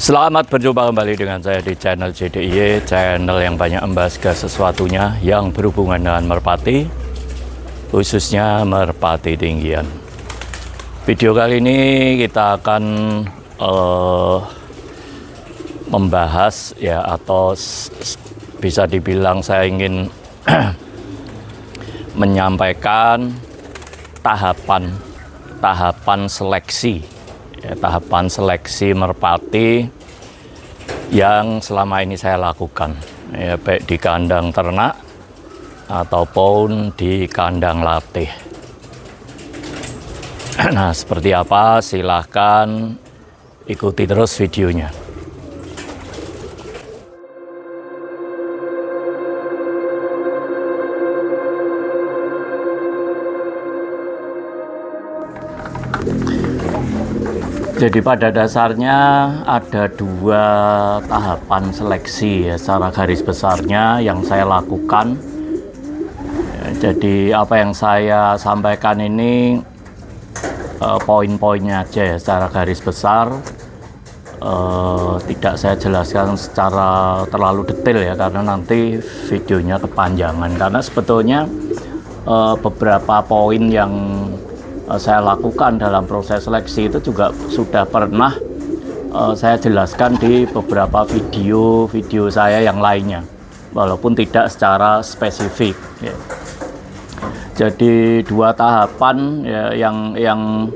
Selamat berjumpa kembali dengan saya di channel JDIY, channel yang banyak membahas segala sesuatunya yang berhubungan dengan merpati, khususnya merpati tinggian. Video kali ini kita akan membahas ya, atau bisa dibilang saya ingin menyampaikan tahapan seleksi ya, tahapan seleksi merpati yang selama ini saya lakukan ya, baik di kandang ternak ataupun di kandang latih. Nah, seperti apa? Silahkan ikuti terus videonya. Jadi pada dasarnya ada dua tahapan seleksi ya, secara garis besarnya yang saya lakukan. Jadi apa yang saya sampaikan ini poin-poinnya aja ya, secara garis besar. Tidak saya jelaskan secara terlalu detail ya, karena nanti videonya kepanjangan. Karena sebetulnya beberapa poin yang saya lakukan dalam proses seleksi itu juga sudah pernah saya jelaskan di beberapa video saya yang lainnya, walaupun tidak secara spesifik ya. Jadi dua tahapan ya, yang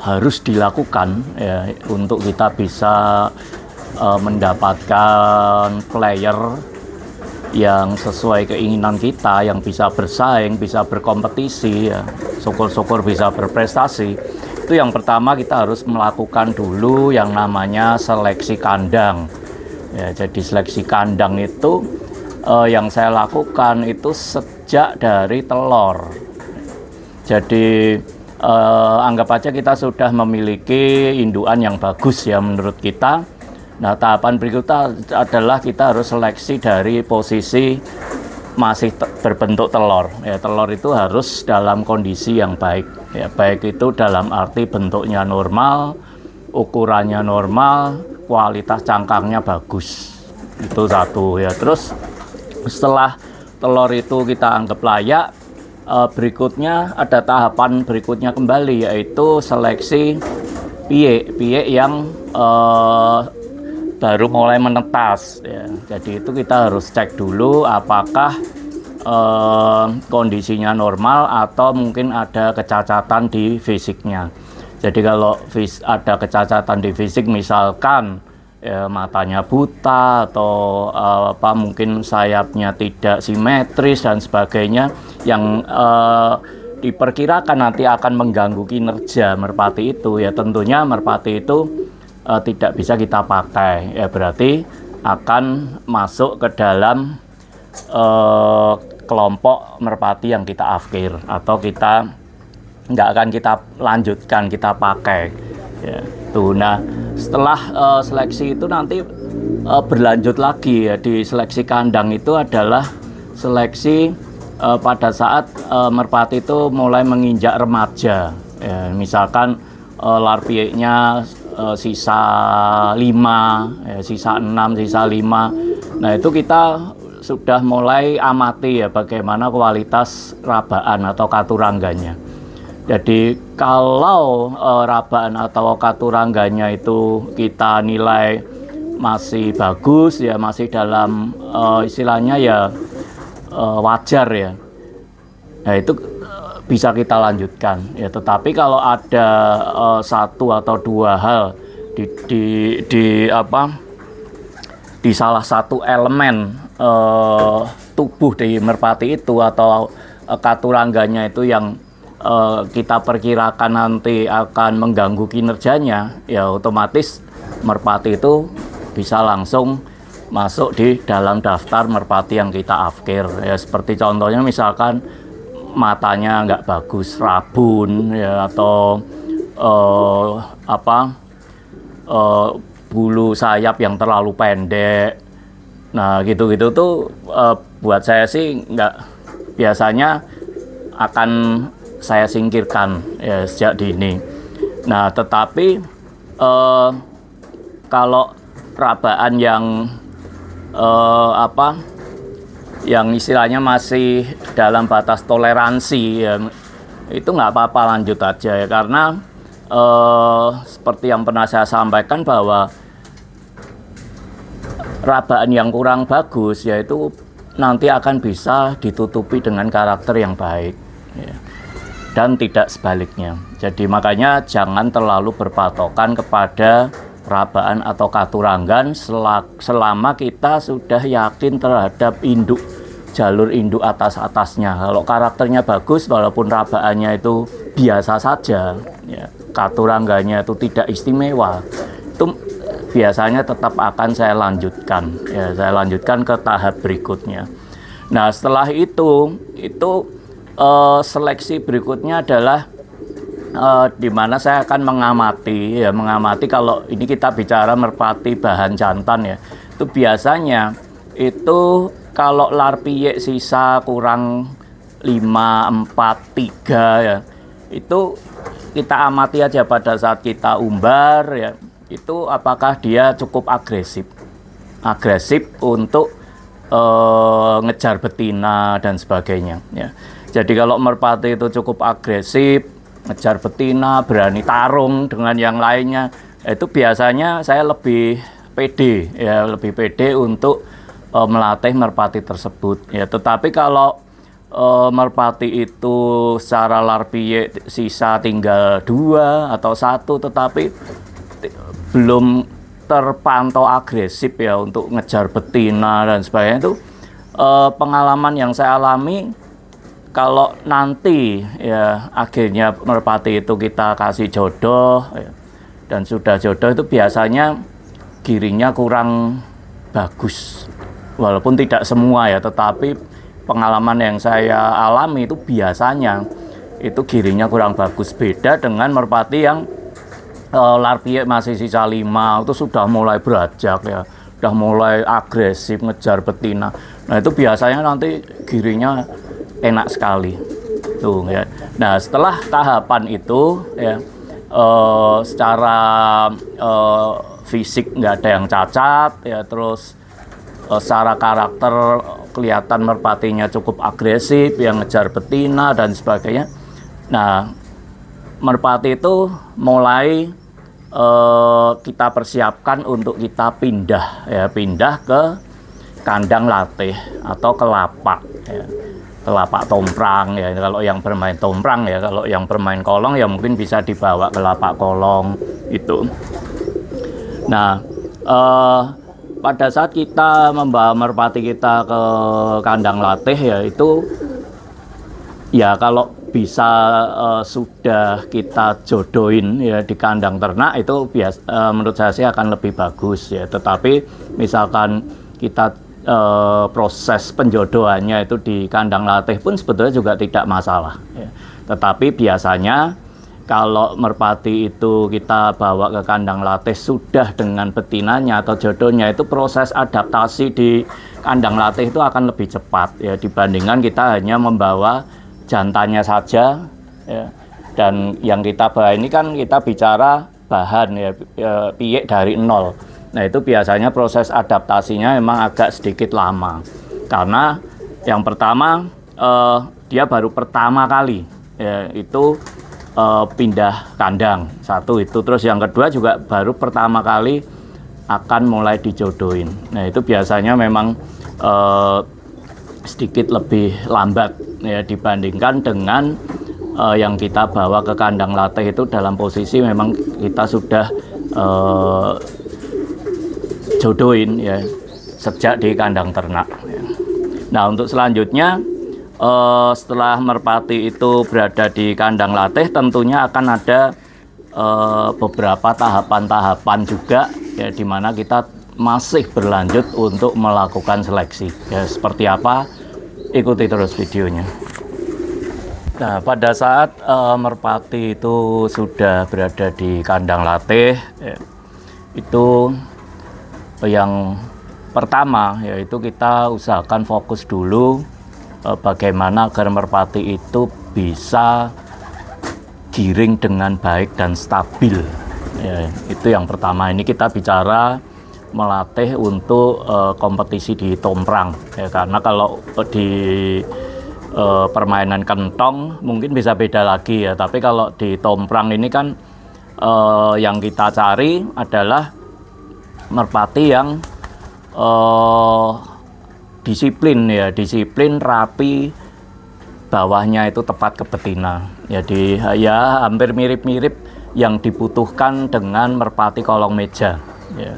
harus dilakukan ya, untuk kita bisa mendapatkan player yang sesuai keinginan kita, yang bisa bersaing, bisa berkompetisi ya, syukur-syukur bisa berprestasi. Itu yang pertama, kita harus melakukan dulu yang namanya seleksi kandang ya. Jadi seleksi kandang itu yang saya lakukan itu sejak dari telur. Jadi anggap aja kita sudah memiliki indukan yang bagus ya menurut kita. Nah, tahapan berikutnya adalah kita harus seleksi dari posisi masih berbentuk telur. Ya, telur itu harus dalam kondisi yang baik. Ya, baik itu dalam arti bentuknya normal, ukurannya normal, kualitas cangkangnya bagus. Itu satu ya. Terus setelah telur itu kita anggap layak, berikutnya ada tahapan berikutnya kembali, yaitu seleksi piyek yang baru mulai menetas ya. Jadi itu kita harus cek dulu apakah kondisinya normal atau mungkin ada kecacatan di fisiknya. Jadi kalau ada kecacatan di fisik, misalkan ya, matanya buta atau mungkin sayapnya tidak simetris dan sebagainya, yang diperkirakan nanti akan mengganggu kinerja merpati itu ya, tentunya merpati itu tidak bisa kita pakai ya, berarti akan masuk ke dalam kelompok merpati yang kita afkir, atau kita nggak akan kita lanjutkan, kita pakai ya. Tuh, nah setelah seleksi itu nanti berlanjut lagi ya, di seleksi kandang itu adalah seleksi pada saat merpati itu mulai menginjak remaja ya. Misalkan larpiyeknya sisa 5 ya, sisa 6, sisa 5. Nah, itu kita sudah mulai amati ya, bagaimana kualitas rabaan atau katurangganya. Jadi kalau rabaan atau katurangganya itu kita nilai masih bagus ya, masih dalam istilahnya ya wajar ya, nah itu bisa kita lanjutkan ya. Tetapi kalau ada satu atau dua hal di salah satu elemen tubuh di merpati itu, atau katurangganya itu yang kita perkirakan nanti akan mengganggu kinerjanya ya, otomatis merpati itu bisa langsung masuk di dalam daftar merpati yang kita afkir ya. Seperti contohnya misalkan matanya nggak bagus, rabun ya, atau bulu sayap yang terlalu pendek. Nah, gitu-gitu tuh buat saya sih biasanya akan saya singkirkan ya sejak dini. Nah, tetapi kalau perabaan yang yang istilahnya masih dalam batas toleransi ya, itu nggak apa-apa, lanjut aja ya, karena seperti yang pernah saya sampaikan bahwa perabaan yang kurang bagus yaitu nanti akan bisa ditutupi dengan karakter yang baik ya, dan tidak sebaliknya. Jadi makanya jangan terlalu berpatokan kepada perabaan atau katurangan selama kita sudah yakin terhadap induk, jalur induk atas-atasnya. Kalau karakternya bagus walaupun rabaannya itu biasa saja ya, katurangganya itu tidak istimewa, itu biasanya tetap akan saya lanjutkan ya, saya lanjutkan ke tahap berikutnya. Nah setelah itu seleksi berikutnya adalah di mana saya akan mengamati kalau ini kita bicara merpati bahan jantan ya, itu biasanya itu kalau lar piyek sisa kurang 5, 4, 3 ya, itu kita amati aja pada saat kita umbar ya, itu apakah dia cukup agresif untuk ngejar betina dan sebagainya ya. Jadi kalau merpati itu cukup agresif, ngejar betina, berani tarung dengan yang lainnya, itu biasanya saya lebih pede untuk melatih merpati tersebut ya. Tetapi kalau merpati itu secara lar piyek sisa tinggal 2 atau 1 tetapi belum terpantau agresif ya untuk ngejar betina dan sebagainya, itu pengalaman yang saya alami kalau nanti ya akhirnya merpati itu kita kasih jodoh ya, dan sudah jodoh itu biasanya giringnya kurang bagus, walaupun tidak semua ya, tetapi pengalaman yang saya alami itu biasanya itu giringnya kurang bagus. Beda dengan merpati yang lar piyek masih sisa 5 itu sudah mulai beranjak ya, sudah mulai agresif ngejar betina. Nah itu biasanya nanti giringnya enak sekali tuh ya. Nah setelah tahapan itu ya, secara fisik nggak ada yang cacat ya, terus secara karakter kelihatan merpatinya cukup agresif yang ngejar betina dan sebagainya. Nah merpati itu mulai kita persiapkan untuk kita pindah ke kandang latih atau ke lapak ya. Lapak tomprang ya, kalau yang bermain tomprang ya. Kalau yang bermain kolong ya mungkin bisa dibawa ke lapak kolong itu. Nah pada saat kita membawa merpati kita ke kandang latih ya, itu ya kalau bisa sudah kita jodohin ya di kandang ternak, itu menurut saya sih akan lebih bagus ya. Tetapi misalkan kita proses penjodohannya itu di kandang latih pun sebetulnya juga tidak masalah ya. Tetapi biasanya kalau merpati itu kita bawa ke kandang latih sudah dengan betinanya atau jodohnya, itu proses adaptasi di kandang latih itu akan lebih cepat ya, dibandingkan kita hanya membawa jantannya saja ya. Dan yang kita bawa ini kan kita bicara bahan ya, piyek dari nol. Nah itu biasanya proses adaptasinya memang agak sedikit lama, karena yang pertama dia baru pertama kali ya, itu pindah kandang satu itu, terus yang kedua juga baru pertama kali akan mulai dijodohin. Nah itu biasanya memang sedikit lebih lambat ya, dibandingkan dengan yang kita bawa ke kandang latih itu dalam posisi memang kita sudah jodohin ya sejak di kandang ternak ya. Nah untuk selanjutnya setelah merpati itu berada di kandang latih, tentunya akan ada beberapa tahapan-tahapan juga ya, di mana kita masih berlanjut untuk melakukan seleksi ya. Seperti apa? Ikuti terus videonya. Nah pada saat merpati itu sudah berada di kandang latih ya, itu yang pertama yaitu kita usahakan fokus dulu bagaimana agar merpati itu bisa giring dengan baik dan stabil Ya, itu yang pertama. Ini kita bicara melatih untuk kompetisi di tomprang ya, karena kalau di permainan kentong mungkin bisa beda lagi ya, tapi kalau di tomprang ini kan yang kita cari adalah merpati yang disiplin ya, disiplin, rapi, bawahnya itu tepat ke betina. Jadi ya hampir mirip-mirip yang dibutuhkan dengan merpati kolong meja ya.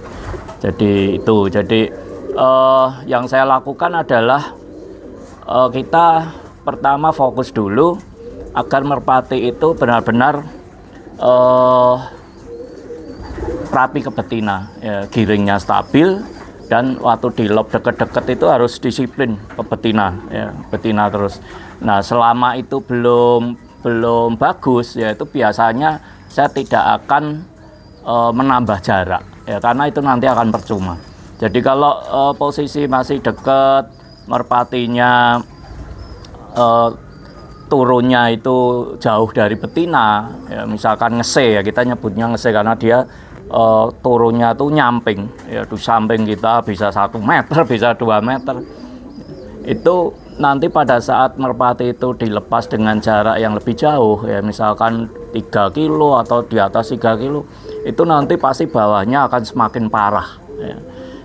Jadi itu, yang saya lakukan adalah kita pertama fokus dulu agar merpati itu benar-benar rapi ke betina ya, giringnya stabil, dan waktu di lob deket-deket itu harus disiplin ke betina ya, betina terus. Nah selama itu belum bagus ya, itu biasanya saya tidak akan menambah jarak ya, karena itu nanti akan percuma. Jadi kalau posisi masih dekat, merpatinya turunnya itu jauh dari betina ya, misalkan ngese ya, kita nyebutnya ngese karena dia turunnya tuh nyamping ya, di samping kita bisa 1 meter, bisa 2 meter. Itu nanti pada saat merpati itu dilepas dengan jarak yang lebih jauh ya, misalkan 3 kilo atau di atas 3 kilo, itu nanti pasti bawahnya akan semakin parah ya.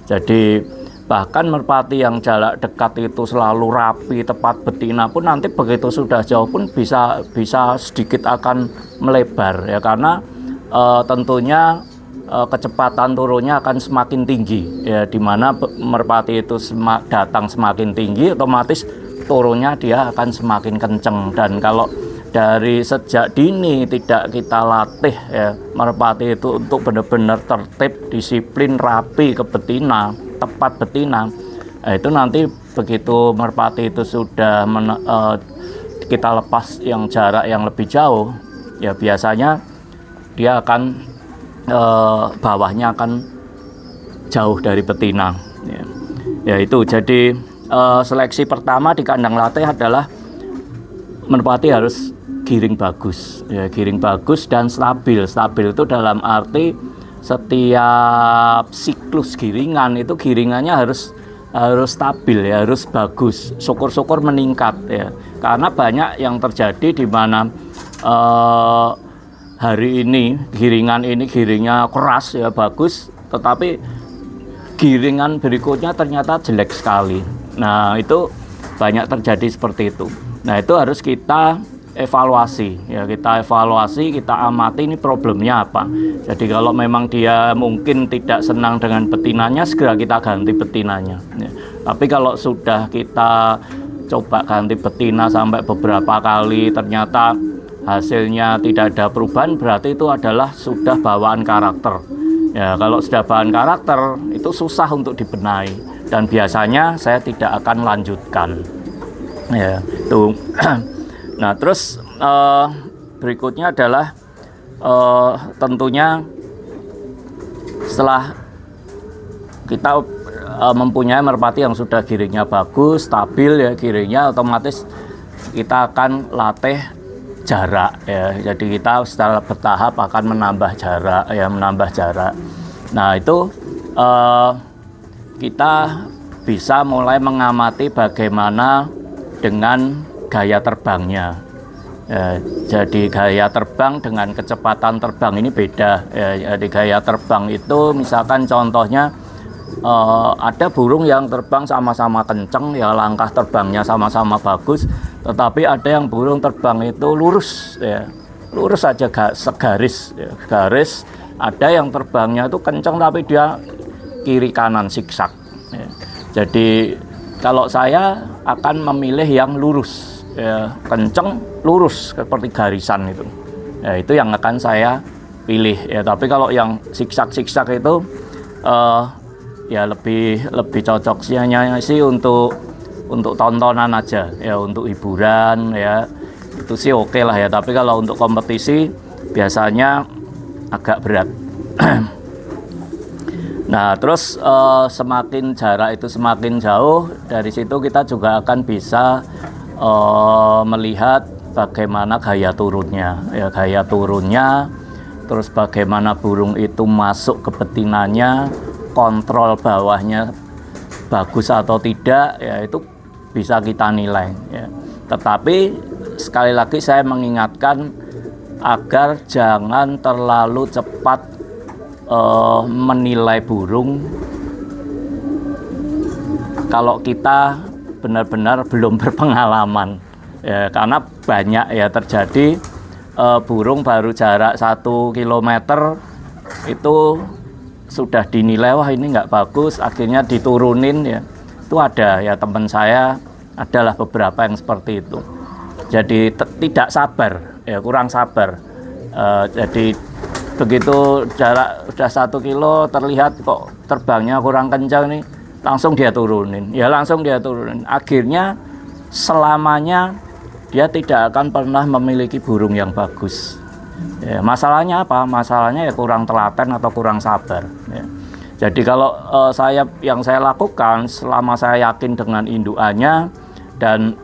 Jadi bahkan merpati yang jarak dekat itu selalu rapi, tepat betina pun nanti begitu sudah jauh pun bisa sedikit akan melebar ya, karena tentunya kecepatan turunnya akan semakin tinggi ya, dimana merpati itu datang semakin tinggi, otomatis turunnya dia akan semakin kenceng. Dan kalau dari sejak dini tidak kita latih ya, merpati itu untuk benar-benar tertib, disiplin, rapi ke betina, tepat betina, itu nanti begitu merpati itu sudah kita lepas yang jarak yang lebih jauh ya, biasanya dia akan bawahnya akan jauh dari betina ya. Ya itu, jadi seleksi pertama di kandang latih adalah merpati harus giring bagus ya, giring bagus dan stabil. Stabil itu dalam arti setiap siklus giringan itu giringannya harus stabil ya, harus bagus, syukur-syukur meningkat ya. Karena banyak yang terjadi di mana hari ini giringnya keras ya, bagus, tetapi giringan berikutnya ternyata jelek sekali. Nah itu banyak terjadi seperti itu. Nah itu harus kita evaluasi ya, kita amati ini problemnya apa. Jadi kalau memang dia mungkin tidak senang dengan betinanya, segera kita ganti betinanya ya. Tapi kalau sudah kita coba ganti betina sampai beberapa kali ternyata hasilnya tidak ada perubahan, berarti itu adalah sudah bawaan karakter ya. Kalau sudah bawaan karakter itu susah untuk dibenahi, dan biasanya saya tidak akan lanjutkan ya itu. Nah terus berikutnya adalah tentunya setelah kita mempunyai merpati yang sudah giringnya bagus, stabil ya giringnya, otomatis kita akan latih jarak ya. Jadi kita secara bertahap akan menambah jarak ya, menambah jarak. Nah itu kita bisa mulai mengamati bagaimana dengan gaya terbangnya ya. Jadi gaya terbang dengan kecepatan terbang ini beda ya. Jadi gaya terbang itu misalkan contohnya ada burung yang terbang sama-sama kenceng ya, langkah terbangnya sama-sama bagus, tetapi ada yang burung terbang itu lurus ya, lurus saja segaris ya, garis. Ada yang terbangnya itu kenceng tapi dia kiri kanan siksak ya. Jadi kalau saya akan memilih yang lurus ya, kenceng lurus seperti garisan itu ya, itu yang akan saya pilih ya. Tapi kalau yang siksak-siksak itu ya lebih cocok sih, hanya sih untuk tontonan aja ya, untuk hiburan ya, itu sih oke lah ya. Tapi kalau untuk kompetisi biasanya agak berat. Nah terus semakin jarak itu semakin jauh, dari situ kita juga akan bisa melihat bagaimana gaya turunnya ya, gaya turunnya. terus bagaimana burung itu masuk ke betinanya, kontrol bawahnya bagus atau tidak, ya itu bisa kita nilai ya. Tetapi sekali lagi saya mengingatkan agar jangan terlalu cepat menilai burung kalau kita benar-benar belum berpengalaman ya, karena banyak ya terjadi burung baru jarak 1 kilometer itu sudah dinilai wah ini nggak bagus, akhirnya diturunin ya. Itu ada ya, teman saya adalah beberapa yang seperti itu. Jadi tidak sabar ya, kurang sabar. Jadi begitu jarak sudah 1 kilo terlihat kok terbangnya kurang kencang nih, langsung dia turunin ya, langsung dia turunin. Akhirnya selamanya dia tidak akan pernah memiliki burung yang bagus ya. Masalahnya apa? Masalahnya ya kurang telaten atau kurang sabar ya. Jadi kalau yang saya lakukan selama saya yakin dengan indukannya dan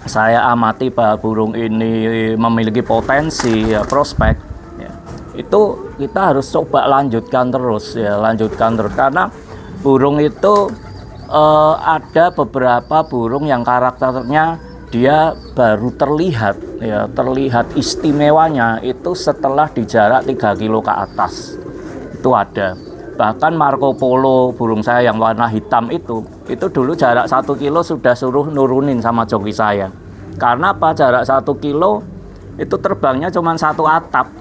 saya amati bahwa burung ini memiliki potensi ya, prospek ya, itu kita harus coba lanjutkan terus ya, lanjutkan terus, karena burung itu ada beberapa burung yang karakternya dia baru terlihat ya, terlihat istimewanya itu setelah di jarak 3 kilo ke atas. Itu ada. Bahkan Marco Polo, burung saya yang warna hitam itu dulu jarak 1 kilo sudah suruh nurunin sama joki saya. Karena apa? Jarak 1 kilo itu terbangnya cuma 1 atap.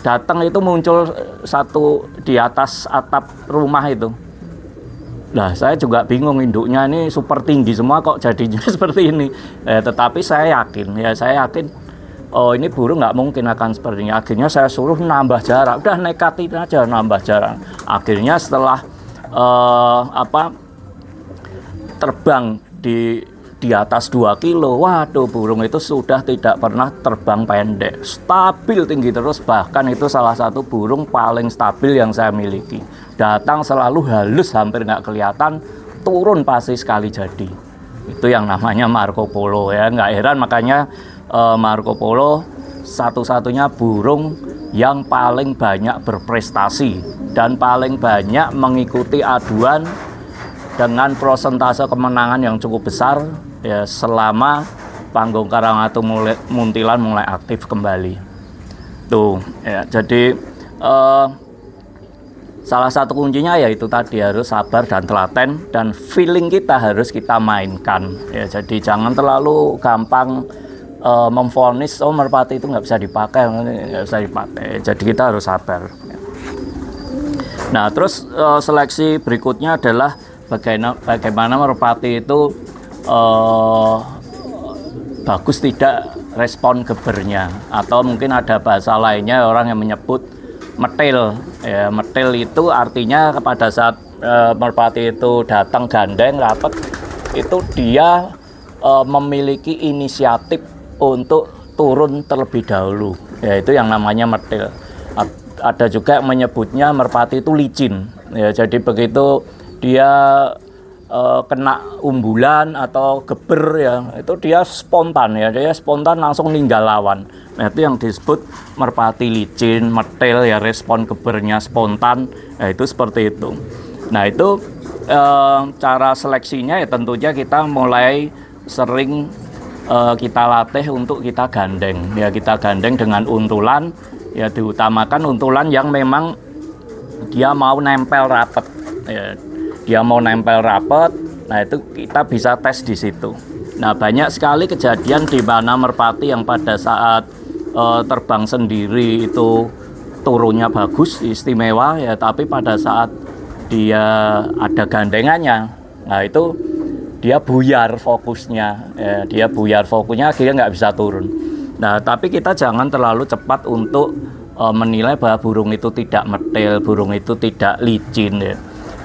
Datang itu muncul satu di atas atap rumah itu. Nah, saya juga bingung, induknya ini super tinggi semua kok jadinya seperti ini. Tetapi saya yakin, oh ini burung nggak mungkin akan seperti ini. Akhirnya saya suruh nambah jarak, udah nekatin aja nambah jarak. Akhirnya setelah terbang di atas 2 kilo, waduh burung itu sudah tidak pernah terbang pendek, stabil tinggi terus. Bahkan itu salah satu burung paling stabil yang saya miliki. Datang selalu halus, hampir nggak kelihatan, turun pasti sekali jadi. Itu yang namanya Marco Polo ya. Nggak heran makanya Marco Polo satu-satunya burung yang paling banyak berprestasi dan paling banyak mengikuti aduan dengan prosentase kemenangan yang cukup besar ya, selama panggung Karangatu Muntilan mulai aktif kembali. Tuh ya, jadi salah satu kuncinya yaitu tadi harus sabar dan telaten, dan feeling kita harus kita mainkan ya. Jadi jangan terlalu gampang memvonis oh merpati itu nggak bisa dipakai. Jadi kita harus sabar ya. Nah terus seleksi berikutnya adalah bagaimana merpati itu bagus tidak respon gebernya, atau mungkin ada bahasa lainnya orang yang menyebut metil ya. Metil itu artinya pada saat merpati itu datang gandeng rapat, itu dia memiliki inisiatif untuk turun terlebih dahulu ya, itu yang namanya metil. Ada juga yang menyebutnya merpati itu licin ya. Jadi begitu dia kena umbulan atau geber ya, itu dia spontan ya, dia spontan langsung ninggal lawan. Nah itu yang disebut merpati licin, metil ya, respon gebernya spontan ya, itu seperti itu. Nah itu cara seleksinya ya tentunya kita mulai sering kita latih untuk kita gandeng ya, kita gandeng dengan untulan ya, diutamakan untulan yang memang dia mau nempel rapet ya. Dia mau nempel rapet, nah itu kita bisa tes di situ. Nah banyak sekali kejadian di mana merpati yang pada saat terbang sendiri itu turunnya bagus, istimewa ya, tapi pada saat dia ada gandengannya, nah itu dia buyar fokusnya ya, akhirnya nggak bisa turun. Nah tapi kita jangan terlalu cepat untuk menilai bahwa burung itu tidak metil, burung itu tidak licin ya.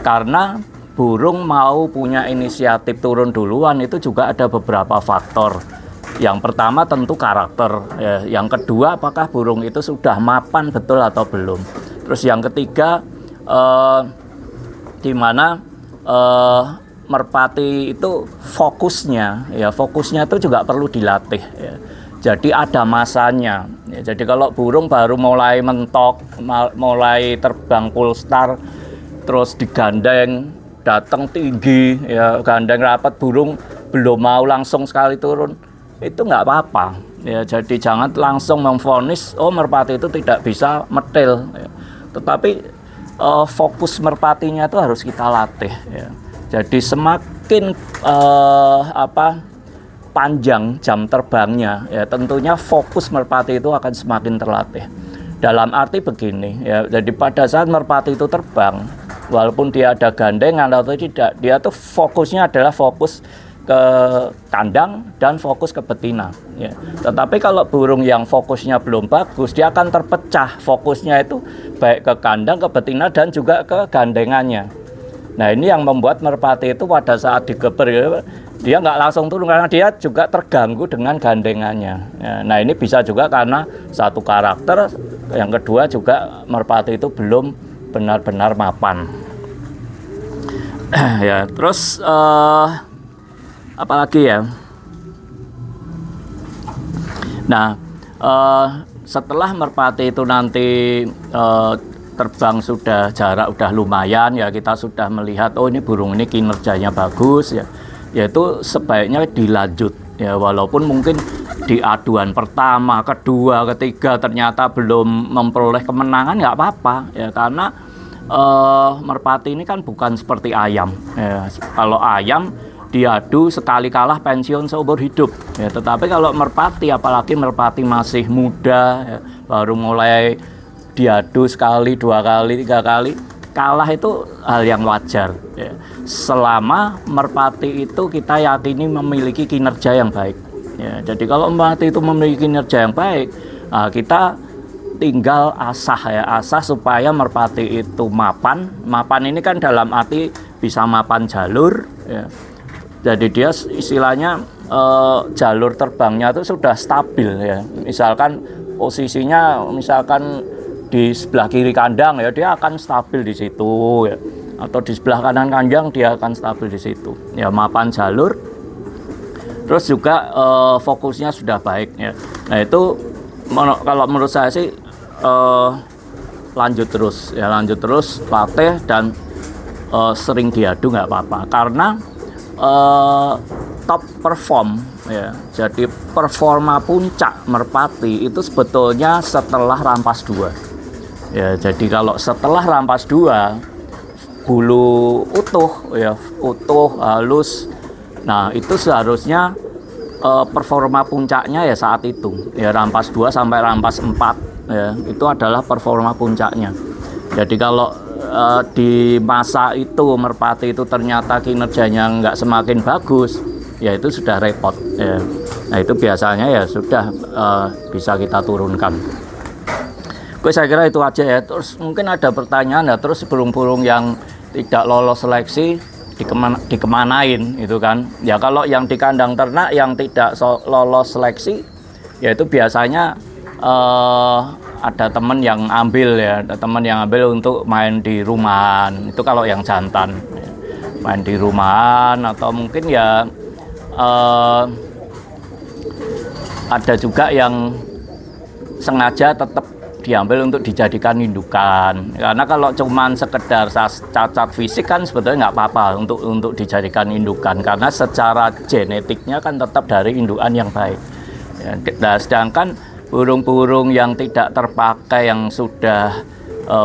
Karena burung mau punya inisiatif turun duluan itu juga ada beberapa faktor. Yang pertama tentu karakter ya. Yang kedua apakah burung itu sudah mapan betul atau belum. Terus yang ketiga di mana merpati itu fokusnya itu juga perlu dilatih ya. Jadi ada masanya Ya, jadi kalau burung baru mulai mentok, mulai terbang pulstar, terus digandeng, datang tinggi, ya gandeng rapat, burung belum mau langsung sekali turun, itu nggak apa-apa. Ya, jadi jangan langsung memvonis, oh merpati itu tidak bisa metil. Ya. Tetapi fokus merpatinya itu harus kita latih. Ya. Jadi semakin panjang jam terbangnya, ya tentunya fokus merpati itu akan semakin terlatih. Dalam arti begini, ya, jadi pada saat merpati itu terbang, walaupun dia ada gandengan atau tidak, dia tuh fokusnya adalah fokus ke kandang dan fokus ke betina. Ya. Tetapi kalau burung yang fokusnya belum bagus, dia akan terpecah fokusnya itu baik ke kandang, ke betina dan juga ke gandengannya. Nah ini yang membuat merpati itu pada saat digeber, ya, dia nggak langsung turun karena dia juga terganggu dengan gandengannya. Ya, nah ini bisa juga karena satu karakter, yang kedua juga merpati itu belum benar-benar mapan. Ya terus apalagi ya. Nah setelah merpati itu nanti terbang sudah jarak udah lumayan, ya kita sudah melihat oh ini burung ini kinerjanya bagus, ya yaitu sebaiknya dilanjut, ya walaupun mungkin di aduan pertama, kedua, ketiga ternyata belum memperoleh kemenangan, nggak apa-apa ya, karena merpati ini kan bukan seperti ayam, ya. Kalau ayam diadu sekali kalah pensiun seumur hidup, ya tetapi kalau merpati, apalagi merpati masih muda, ya, baru mulai diadu sekali, dua kali, tiga kali, kalah itu hal yang wajar, ya. Selama merpati itu kita yakini memiliki kinerja yang baik, ya. Jadi kalau merpati itu memiliki kinerja yang baik, nah kita tinggal asah, ya, asah supaya merpati itu mapan. Mapan ini kan dalam arti bisa mapan jalur, ya. Jadi dia istilahnya jalur terbangnya itu sudah stabil, ya. Misalkan posisinya misalkan di sebelah kiri kandang, ya dia akan stabil di situ, ya. Atau di sebelah kanan kandang dia akan stabil di situ, ya, mapan jalur. Terus juga fokusnya sudah baik, ya. Nah itu kalau menurut saya sih lanjut terus, ya lanjut terus latih dan sering diadu nggak apa-apa, karena top perform, ya, jadi performa puncak merpati itu sebetulnya setelah rampas 2. Ya, jadi kalau setelah rampas 2 bulu utuh, ya utuh halus, nah itu seharusnya performa puncaknya ya saat itu, ya rampas 2 sampai rampas 4, ya itu adalah performa puncaknya. Jadi kalau di masa itu merpati itu ternyata kinerjanya nggak semakin bagus, ya itu sudah repot, ya. Nah itu biasanya ya sudah bisa kita turunkan. Oke, saya kira itu aja ya. Terus mungkin ada pertanyaan ya, terus burung-burung yang tidak lolos seleksi dikemanain itu kan. Ya kalau yang di kandang ternak yang tidak lolos seleksi, ya itu biasanya ada teman yang ambil, ya, ada teman yang ambil untuk main di rumahan. Itu kalau yang jantan, ya. Main di rumahan, atau mungkin ya ada juga yang sengaja tetap diambil untuk dijadikan indukan, karena kalau cuman sekedar cacat fisik kan sebetulnya nggak apa-apa untuk dijadikan indukan, karena secara genetiknya kan tetap dari indukan yang baik, ya. Nah, sedangkan burung-burung yang tidak terpakai yang sudah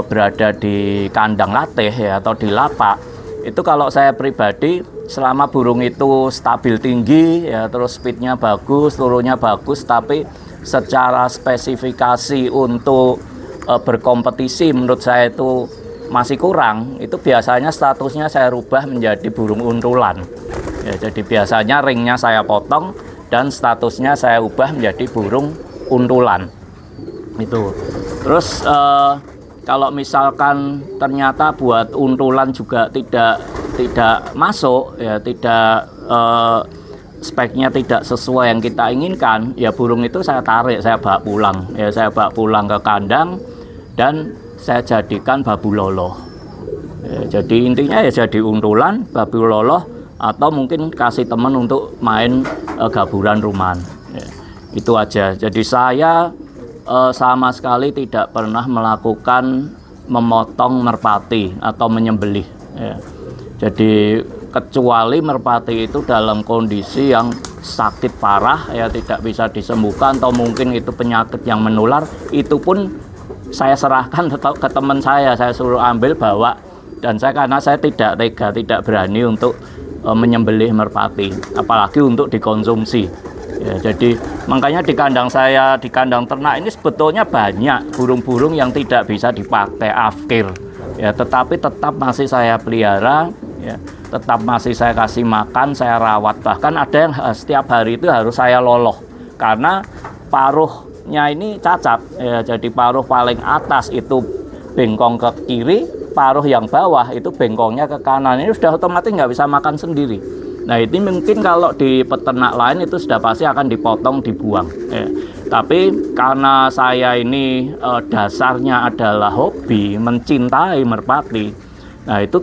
berada di kandang latih, ya, atau di lapak, itu kalau saya pribadi selama burung itu stabil tinggi, ya, terus speednya bagus, turunnya bagus, tapi secara spesifikasi untuk berkompetisi menurut saya itu masih kurang, itu biasanya statusnya saya rubah menjadi burung untulan, ya. Jadi biasanya ringnya saya potong dan statusnya saya ubah menjadi burung untulan itu. Terus kalau misalkan ternyata buat untulan juga tidak masuk, ya tidak speknya tidak sesuai yang kita inginkan, ya burung itu saya tarik, saya bawa pulang, ya saya bawa pulang ke kandang dan saya jadikan babu loloh, ya, jadi intinya ya jadi untulan, babu loloh, atau mungkin kasih teman untuk main gaburan rumahan, ya, itu aja. Jadi saya sama sekali tidak pernah melakukan memotong merpati atau menyembelih ya. Jadi kecuali merpati itu dalam kondisi yang sakit parah ya, tidak bisa disembuhkan atau mungkin itu penyakit yang menular, itu pun saya serahkan ke teman saya suruh ambil bawa, dan karena saya tidak tega, tidak berani untuk menyembelih merpati apalagi untuk dikonsumsi ya. Jadi makanya di kandang saya, di kandang ternak ini sebetulnya banyak burung-burung yang tidak bisa dipakai afkir ya, tetapi tetap masih saya pelihara ya, tetap masih saya kasih makan, saya rawat. Bahkan ada yang setiap hari itu harus saya loloh karena paruhnya ini cacat ya. Jadi paruh paling atas itu bengkong ke kiri, paruh yang bawah itu bengkongnya ke kanan. Ini sudah otomatis nggak bisa makan sendiri. Nah ini mungkin kalau di peternak lain itu sudah pasti akan dipotong, dibuang ya. Tapi karena saya ini dasarnya adalah hobi, mencintai merpati, nah itu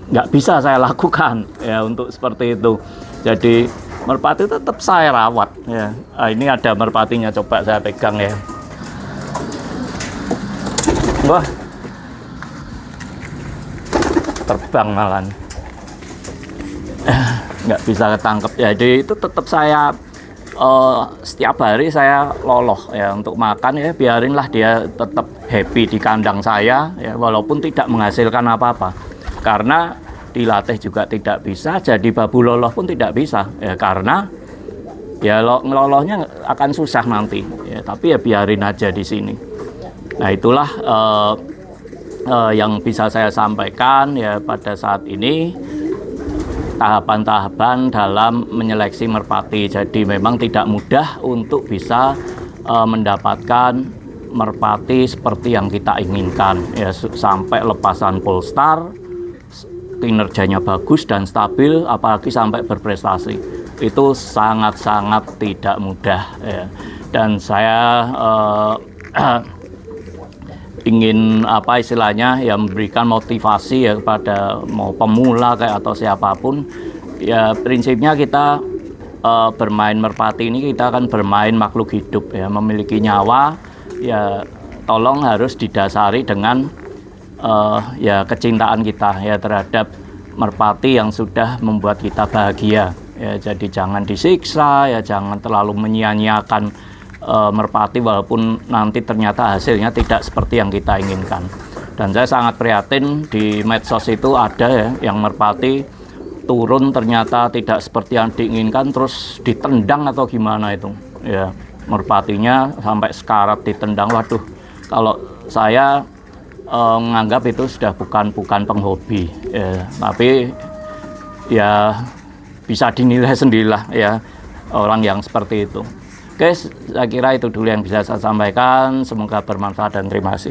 nggak bisa saya lakukan ya untuk seperti itu. Jadi merpati tetap saya rawat ya. Nah, ini ada merpatinya, coba saya pegang ya. Wah, terbang malan, nggak bisa ketangkep ya. Jadi itu tetap saya setiap hari saya loloh ya untuk makan ya, biarinlah dia tetap happy di kandang saya ya, walaupun tidak menghasilkan apa-apa. Karena dilatih juga tidak bisa, jadi babu loloh pun tidak bisa ya, karena ya ngelolohnya akan susah nanti ya, tapi ya biarin aja di sini. Nah itulah yang bisa saya sampaikan ya pada saat ini, tahapan-tahapan dalam menyeleksi merpati. Jadi memang tidak mudah untuk bisa mendapatkan merpati seperti yang kita inginkan ya, sampai lepasan polstar, kinerjanya bagus dan stabil, apalagi sampai berprestasi. Itu sangat-sangat tidak mudah ya. Dan saya ingin apa istilahnya ya, memberikan motivasi ya kepada mau pemula kayak atau siapapun ya. Prinsipnya kita bermain merpati ini, kita akan bermain makhluk hidup ya, memiliki nyawa ya. Tolong harus didasari dengan ya kecintaan kita ya terhadap merpati yang sudah membuat kita bahagia ya. Jadi jangan disiksa ya, jangan terlalu menyia-nyiakan merpati walaupun nanti ternyata hasilnya tidak seperti yang kita inginkan. Dan saya sangat prihatin di medsos itu ada ya yang merpati turun ternyata tidak seperti yang diinginkan, terus ditendang atau gimana itu ya, merpatinya sampai sekarat ditendang. Waduh, kalau saya menganggap itu sudah bukan penghobi ya, tapi ya bisa dinilai sendirilah ya orang yang seperti itu. Oke, saya kira itu dulu yang bisa saya sampaikan, semoga bermanfaat dan terima kasih.